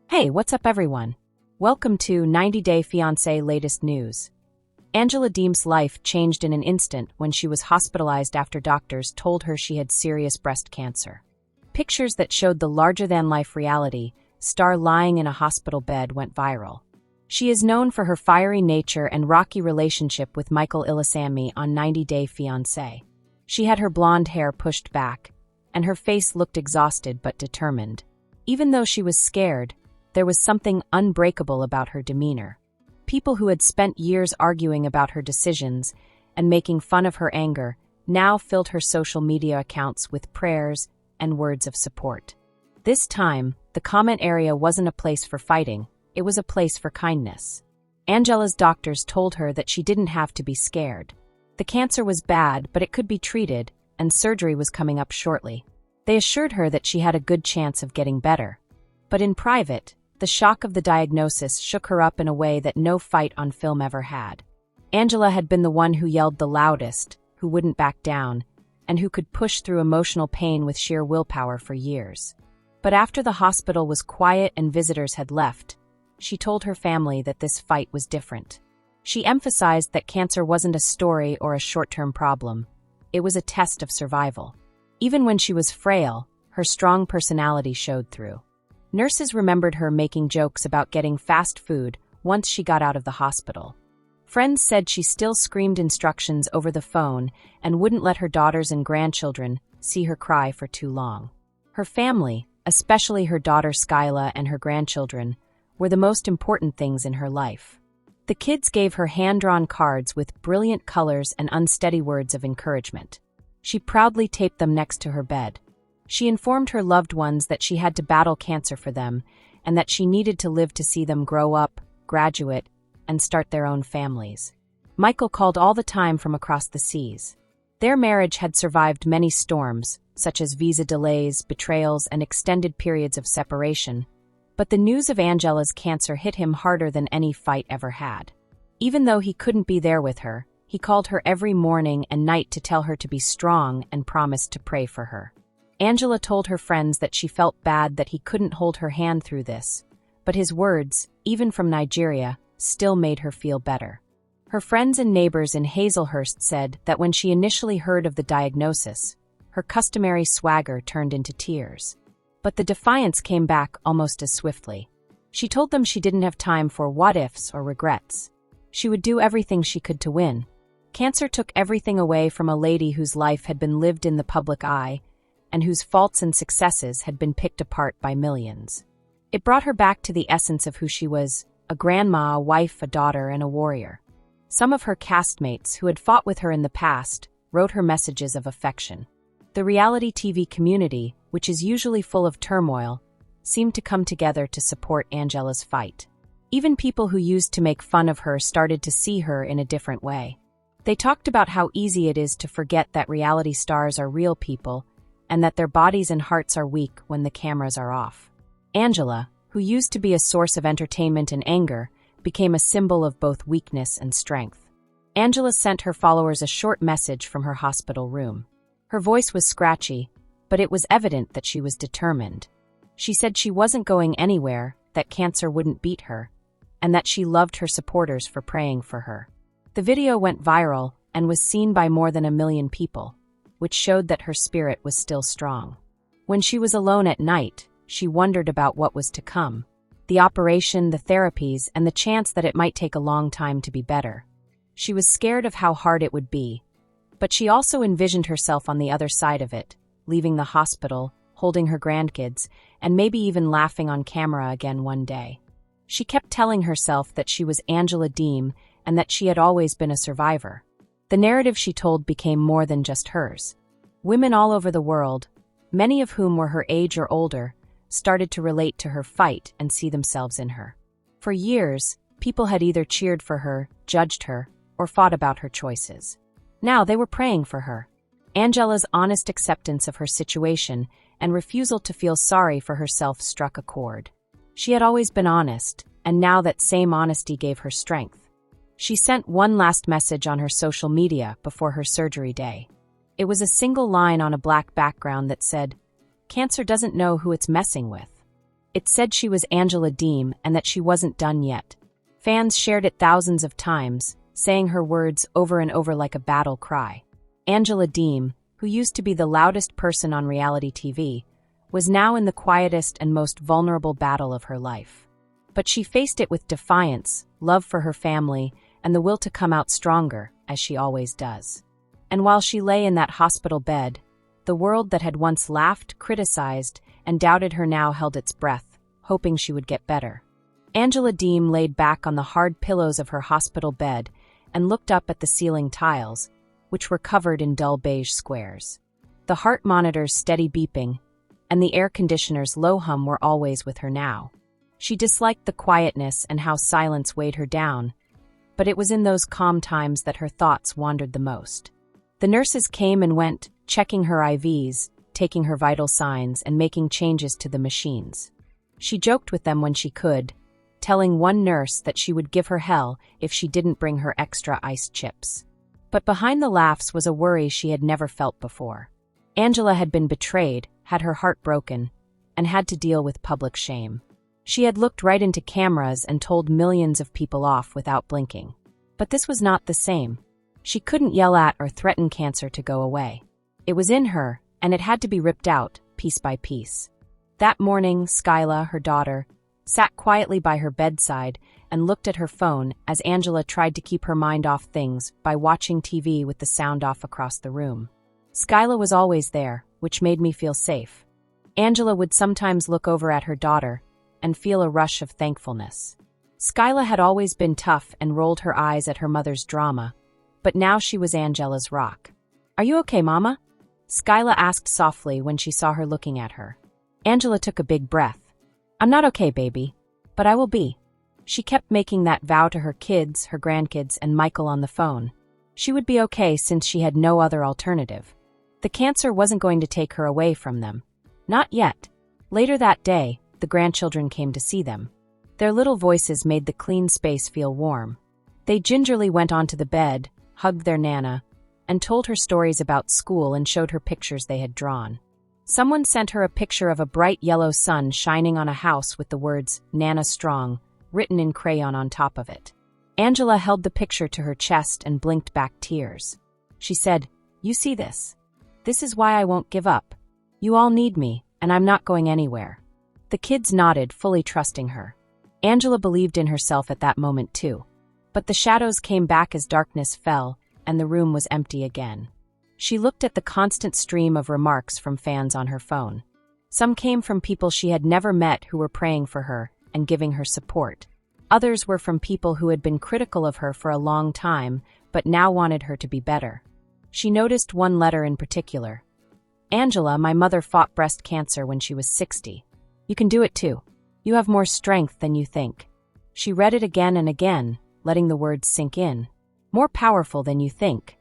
Hey, what's up everyone? Welcome to 90 Day Fiancé latest news. Angela Deem's life changed in an instant when she was hospitalized after doctors told her she had serious breast cancer. Pictures that showed the larger-than-life reality, star lying in a hospital bed, went viral. She is known for her fiery nature and rocky relationship with Michael Ilisamy on 90 Day Fiancé. She had her blonde hair pushed back, and her face looked exhausted but determined. Even though she was scared, there was something unbreakable about her demeanor. People who had spent years arguing about her decisions and making fun of her anger now filled her social media accounts with prayers and words of support. This time, the comment area wasn't a place for fighting, it was a place for kindness. Angela's doctors told her that she didn't have to be scared. The cancer was bad, but it could be treated, and surgery was coming up shortly. They assured her that she had a good chance of getting better. But in private, the shock of the diagnosis shook her up in a way that no fight on film ever had. Angela had been the one who yelled the loudest, who wouldn't back down, and who could push through emotional pain with sheer willpower for years. But after the hospital was quiet and visitors had left, she told her family that this fight was different. She emphasized that cancer wasn't a story or a short-term problem. It was a test of survival. Even when she was frail, her strong personality showed through. Nurses remembered her making jokes about getting fast food once she got out of the hospital. Friends said she still screamed instructions over the phone and wouldn't let her daughters and grandchildren see her cry for too long. Her family, especially her daughter Skyla and her grandchildren, were the most important things in her life. The kids gave her hand-drawn cards with brilliant colors and unsteady words of encouragement. She proudly taped them next to her bed. She informed her loved ones that she had to battle cancer for them and that she needed to live to see them grow up, graduate, and start their own families. Michael called all the time from across the seas. Their marriage had survived many storms, such as visa delays, betrayals, and extended periods of separation, but the news of Angela's cancer hit him harder than any fight ever had. Even though he couldn't be there with her, he called her every morning and night to tell her to be strong and promised to pray for her. Angela told her friends that she felt bad that he couldn't hold her hand through this, but his words, even from Nigeria, still made her feel better. Her friends and neighbors in Hazelhurst said that when she initially heard of the diagnosis, her customary swagger turned into tears. But the defiance came back almost as swiftly. She told them she didn't have time for what-ifs or regrets. She would do everything she could to win. Cancer took everything away from a lady whose life had been lived in the public eye, and whose faults and successes had been picked apart by millions. It brought her back to the essence of who she was, a grandma, a wife, a daughter, and a warrior. Some of her castmates, who had fought with her in the past, wrote her messages of affection. The reality TV community, which is usually full of turmoil, seemed to come together to support Angela's fight. Even people who used to make fun of her started to see her in a different way. They talked about how easy it is to forget that reality stars are real people, and that their bodies and hearts are weak when the cameras are off. Angela, who used to be a source of entertainment and anger, became a symbol of both weakness and strength. Angela sent her followers a short message from her hospital room. Her voice was scratchy, but it was evident that she was determined. She said she wasn't going anywhere, that cancer wouldn't beat her, and that she loved her supporters for praying for her. The video went viral and was seen by more than 1 million people, which showed that her spirit was still strong. When she was alone at night, she wondered about what was to come: the operation, the therapies, and the chance that it might take a long time to be better. She was scared of how hard it would be, but she also envisioned herself on the other side of it, leaving the hospital, holding her grandkids, and maybe even laughing on camera again one day. She kept telling herself that she was Angela Deem and that she had always been a survivor. The narrative she told became more than just hers. Women all over the world, many of whom were her age or older, started to relate to her fight and see themselves in her. For years, people had either cheered for her, judged her, or fought about her choices. Now they were praying for her. Angela's honest acceptance of her situation and refusal to feel sorry for herself struck a chord. She had always been honest, and now that same honesty gave her strength. She sent one last message on her social media before her surgery day. It was a single line on a black background that said, "Cancer doesn't know who it's messing with." It said she was Angela Deem and that she wasn't done yet. Fans shared it thousands of times, saying her words over and over like a battle cry. Angela Deem, who used to be the loudest person on reality TV, was now in the quietest and most vulnerable battle of her life. But she faced it with defiance, love for her family, and the will to come out stronger, as she always does. And while she lay in that hospital bed, the world that had once laughed, criticized, and doubted her now held its breath, hoping she would get better. Angela Deem laid back on the hard pillows of her hospital bed and looked up at the ceiling tiles, which were covered in dull beige squares. The heart monitor's steady beeping and the air conditioner's low hum were always with her now. She disliked the quietness and how silence weighed her down, but it was in those calm times that her thoughts wandered the most. The nurses came and went, checking her IVs, taking her vital signs, and making changes to the machines. She joked with them when she could, telling one nurse that she would give her hell if she didn't bring her extra iced chips. But behind the laughs was a worry she had never felt before. Angela had been betrayed, had her heart broken, and had to deal with public shame. She had looked right into cameras and told millions of people off without blinking. But this was not the same. She couldn't yell at or threaten cancer to go away. It was in her, and it had to be ripped out, piece by piece. That morning, Skyla, her daughter, sat quietly by her bedside and looked at her phone as Angela tried to keep her mind off things by watching TV with the sound off across the room. Skyla was always there, which made me feel safe. Angela would sometimes look over at her daughter and feel a rush of thankfulness. Skyla had always been tough and rolled her eyes at her mother's drama, but now she was Angela's rock. "Are you okay, Mama?" Skyla asked softly when she saw her looking at her. Angela took a big breath. "I'm not okay, baby, but I will be." She kept making that vow to her kids, her grandkids, and Michael on the phone. She would be okay since she had no other alternative. The cancer wasn't going to take her away from them. Not yet. Later that day, the grandchildren came to see them. Their little voices made the clean space feel warm. They gingerly went onto the bed, hugged their Nana, and told her stories about school and showed her pictures they had drawn. Someone sent her a picture of a bright yellow sun shining on a house with the words, "Nana Strong," written in crayon on top of it. Angela held the picture to her chest and blinked back tears. She said, "You see this? This is why I won't give up. You all need me, and I'm not going anywhere." The kids nodded, fully trusting her. Angela believed in herself at that moment too. But the shadows came back as darkness fell, and the room was empty again. She looked at the constant stream of remarks from fans on her phone. Some came from people she had never met who were praying for her and giving her support. Others were from people who had been critical of her for a long time, but now wanted her to be better. She noticed one letter in particular. "Angela, my mother fought breast cancer when she was 60. You can do it too. You have more strength than you think." She read it again and again, letting the words sink in. "More powerful than you think."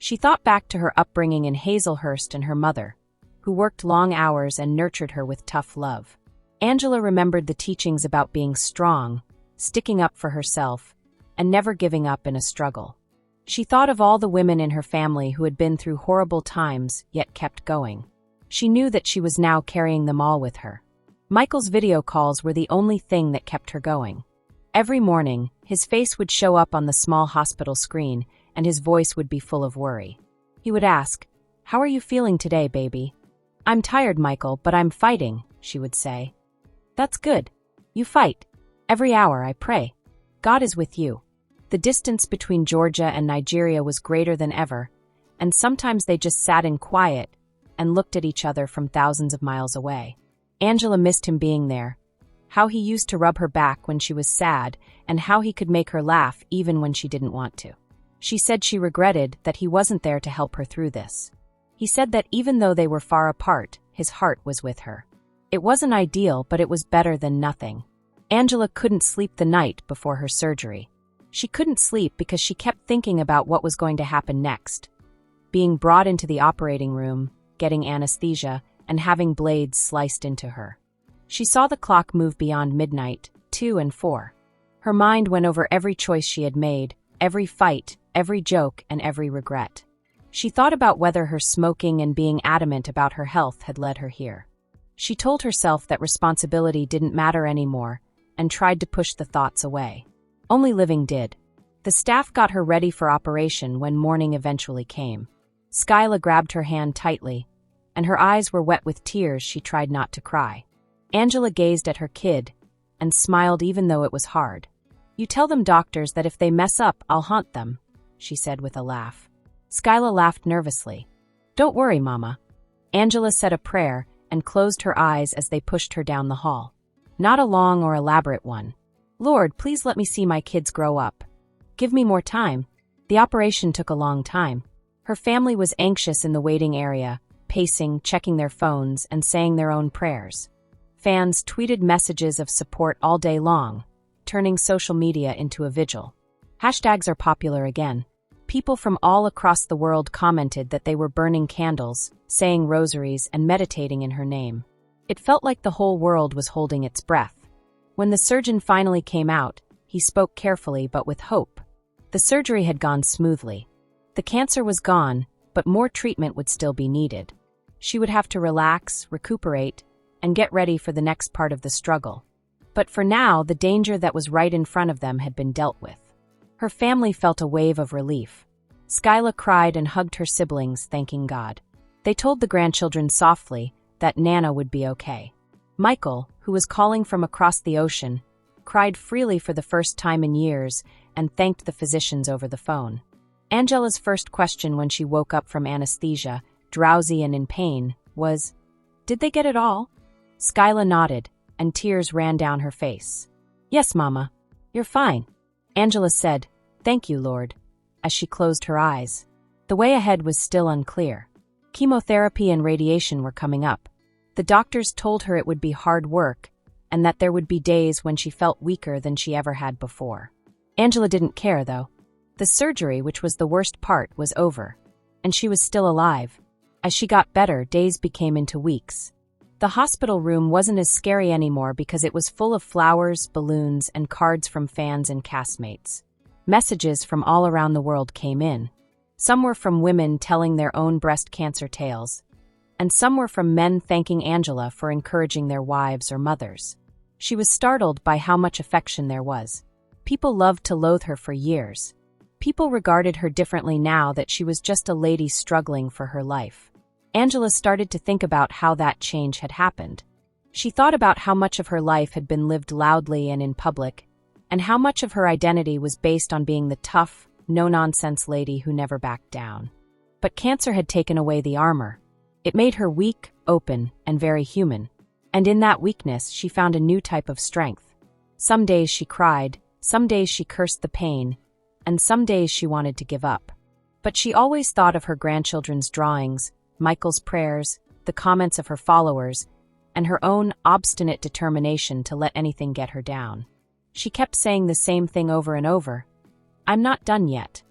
She thought back to her upbringing in Hazelhurst and her mother, who worked long hours and nurtured her with tough love. Angela remembered the teachings about being strong, sticking up for herself, and never giving up in a struggle. She thought of all the women in her family who had been through horrible times yet kept going. She knew that she was now carrying them all with her. Michael's video calls were the only thing that kept her going. Every morning, his face would show up on the small hospital screen, and his voice would be full of worry. He would ask, "How are you feeling today, baby?" "I'm tired, Michael, but I'm fighting," she would say. "That's good. You fight. Every hour I pray. God is with you." The distance between Georgia and Nigeria was greater than ever, and sometimes they just sat in quiet and looked at each other from thousands of miles away. Angela missed him being there, how he used to rub her back when she was sad, and how he could make her laugh even when she didn't want to. She said she regretted that he wasn't there to help her through this. He said that even though they were far apart, his heart was with her. It wasn't ideal, but it was better than nothing. Angela couldn't sleep the night before her surgery. She couldn't sleep because she kept thinking about what was going to happen next. Being brought into the operating room, getting anesthesia, and having blades sliced into her. She saw the clock move beyond midnight, 2 and 4. Her mind went over every choice she had made, every fight, every joke, and every regret. She thought about whether her smoking and being adamant about her health had led her here. She told herself that responsibility didn't matter anymore and tried to push the thoughts away. Only living did. The staff got her ready for operation when morning eventually came. Skyla grabbed her hand tightly, and her eyes were wet with tears. She tried not to cry. Angela gazed at her kid and smiled even though it was hard. "You tell them doctors that if they mess up, I'll haunt them," she said with a laugh. Skyla laughed nervously. "Don't worry, Mama." Angela said a prayer and closed her eyes as they pushed her down the hall. Not a long or elaborate one. "Lord, please let me see my kids grow up. Give me more time." The operation took a long time. Her family was anxious in the waiting area, pacing, checking their phones, and saying their own prayers. Fans tweeted messages of support all day long, turning social media into a vigil. Hashtags are popular again. People from all across the world commented that they were burning candles, saying rosaries, and meditating in her name. It felt like the whole world was holding its breath. When the surgeon finally came out, he spoke carefully but with hope. The surgery had gone smoothly. The cancer was gone, but more treatment would still be needed. She would have to relax, recuperate, and get ready for the next part of the struggle. But for now, the danger that was right in front of them had been dealt with. Her family felt a wave of relief. Skyla cried and hugged her siblings, thanking God. They told the grandchildren softly that Nana would be okay. Michael, who was calling from across the ocean, cried freely for the first time in years and thanked the physicians over the phone. Angela's first question when she woke up from anesthesia, drowsy and in pain, was, "Did they get it all?" Skyla nodded, and tears ran down her face. "Yes, Mama. You're fine," Angela said, "Thank you, Lord," as she closed her eyes. The way ahead was still unclear. Chemotherapy and radiation were coming up. The doctors told her it would be hard work, and that there would be days when she felt weaker than she ever had before. Angela didn't care, though. The surgery, which was the worst part, was over, and she was still alive. As she got better, days became into weeks. The hospital room wasn't as scary anymore because it was full of flowers, balloons, and cards from fans and castmates. Messages from all around the world came in. Some were from women telling their own breast cancer tales, and some were from men thanking Angela for encouraging their wives or mothers. She was startled by how much affection there was. People loved to loathe her for years. People regarded her differently now that she was just a lady struggling for her life. Angela started to think about how that change had happened. She thought about how much of her life had been lived loudly and in public, and how much of her identity was based on being the tough, no-nonsense lady who never backed down. But cancer had taken away the armor. It made her weak, open, and very human. And in that weakness, she found a new type of strength. Some days she cried, some days she cursed the pain, and some days she wanted to give up. But she always thought of her grandchildren's drawings, Michael's prayers, the comments of her followers, and her own obstinate determination to let anything get her down. She kept saying the same thing over and over. "I'm not done yet."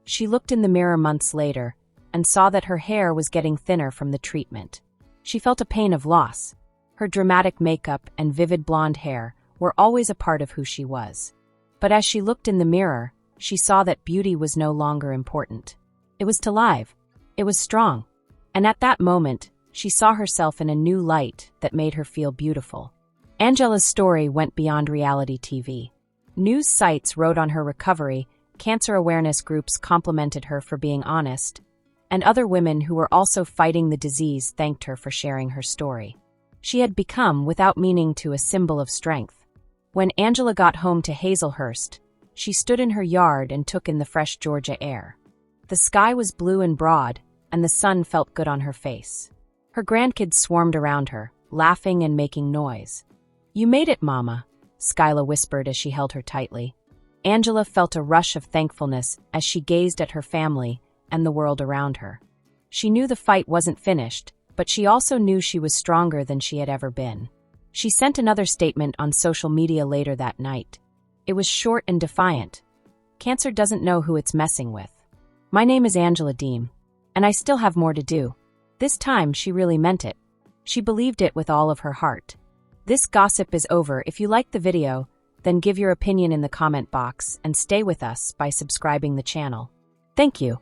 She looked in the mirror months later and saw that her hair was getting thinner from the treatment. She felt a pain of loss. Her dramatic makeup and vivid blonde hair were always a part of who she was. But as she looked in the mirror, she saw that beauty was no longer important. It was alive. It was strong. And at that moment, she saw herself in a new light that made her feel beautiful. Angela's story went beyond reality TV. News sites wrote on her recovery, cancer awareness groups complimented her for being honest, and other women who were also fighting the disease thanked her for sharing her story. She had become, without meaning to, a symbol of strength. When Angela got home to Hazelhurst, she stood in her yard and took in the fresh Georgia air. The sky was blue and broad, and the sun felt good on her face. Her grandkids swarmed around her, laughing and making noise. "You made it, Mama," Skyla whispered as she held her tightly. Angela felt a rush of thankfulness as she gazed at her family and the world around her. She knew the fight wasn't finished, but she also knew she was stronger than she had ever been. She sent another statement on social media later that night. It was short and defiant. "Cancer doesn't know who it's messing with. My name is Angela Deem, and I still have more to do." This time, she really meant it. She believed it with all of her heart. This gossip is over. If you liked the video, then give your opinion in the comment box and stay with us by subscribing the channel. Thank you.